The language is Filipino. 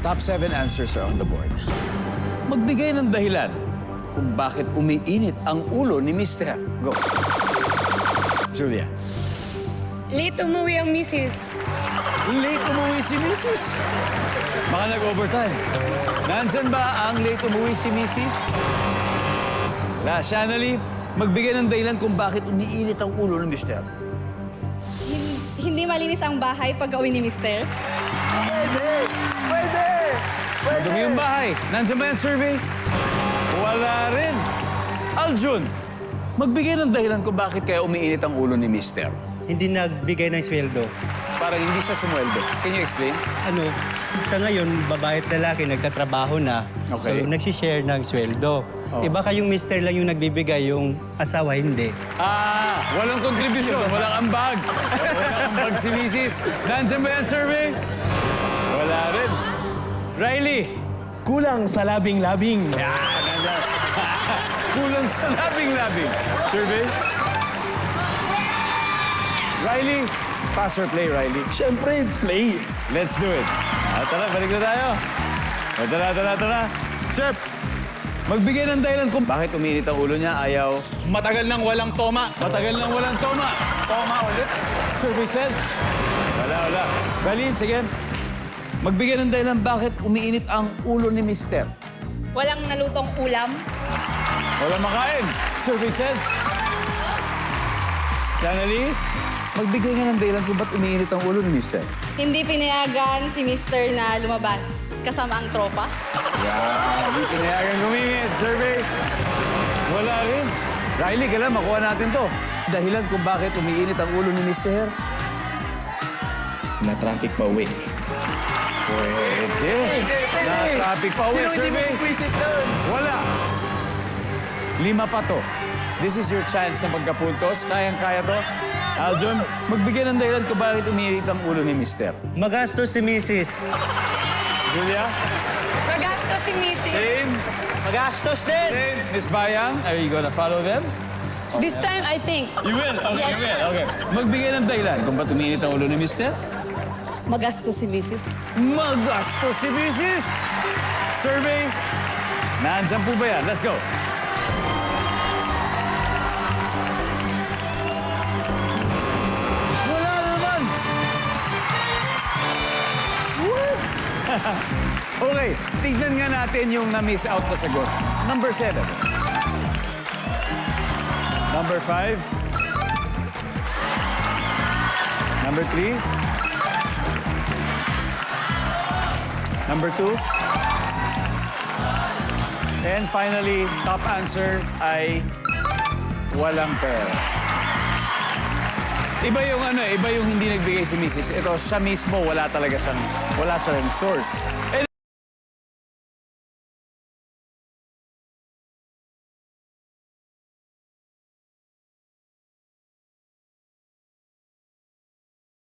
Top 7 answers are on the board. Magbigay ng dahilan kung bakit umiinit ang ulo ni Mr. Go. Julia. Late umuwi ang misis. Late umuwi si Mrs. Baka nag-overtime. Nandyan ba ang late umuwi si Mrs.? Wala. Shanali, magbigay ng dahilan kung bakit umiinit ang ulo ni Mr. Hindi malinis ang bahay pag uwi ni Mister. Madumi yung bahay. Nandyan ba yung survey? Wala rin. Aljun, magbigay ng dahilan kung bakit kaya umiinit ang ulo ni Mr. Hindi nagbigay ng sweldo. Parang hindi siya sumweldo. Can you explain? Ano, sa ngayon, babae at lalaki nagtatrabaho na. Okay. So, nagsishare ng sweldo. Oh. Iba kayong mister lang yung nagbibigay, yung asawa hindi. Walang kontribusyon, walang ambag. Walang ambag si Mrs. Nandyan ba yung survey? Wala rin. Riley, Kulang sa labing-labing. kulang sa labing-labing. Survey? Riley, pass or play, Riley? Siyempre, play. Let's do it. Tara, balik na tayo. Tara. Chef, magbigay ng dahilan kung bakit uminit ang ulo niya, ayaw. Matagal nang walang toma. Matagal nang walang toma. Toma ulit. Survey says? Wala. Riley, sige. Magbigay ng dahilan bakit umiinit ang ulo ni Mister. Walang nalutong ulam. Wala makain. Survey says? Janely, magbigay nga ng dahilan kung ba't umiinit ang ulo ni Mister. Hindi pinayagan si Mister na lumabas kasama ang tropa. Hindi pinayagan gumingit. Survey. Wala rin. Riley, kailan makuha natin to. Dahilan kung bakit umiinit ang ulo ni Mister. Na-traffic pa uwi. Pwede. Na-traffic pa uwi. Survey. doon? Wala. 5 pa to. This is your chance na magkapuntos. Kayang-kaya to. Aljun, magbigay ng dahilan kung bakit umiinit ang ulo ni Mister. Magastos si Mrs. Julia? Magasto si Mrs. Same. Magastos din! Same. Miss Bayang, are you gonna follow them? This time, I think. You will? Okay, Yes. you will. Okay. Magbigay ng dahilan kung ba't umiinit ang ulo ni Mister. Magasto si Mrs. Magasto si Mrs. Survey. Nandyan po ba yan? Let's go. Wala naman. What? Okay, tignan nga natin yung na-miss out na sagot. Number 7. Number 5. Number 3. Number 2. And finally, top answer ay walang pera. Iba yung hindi nagbigay si Mrs. Ito, siya mismo, wala siyang source.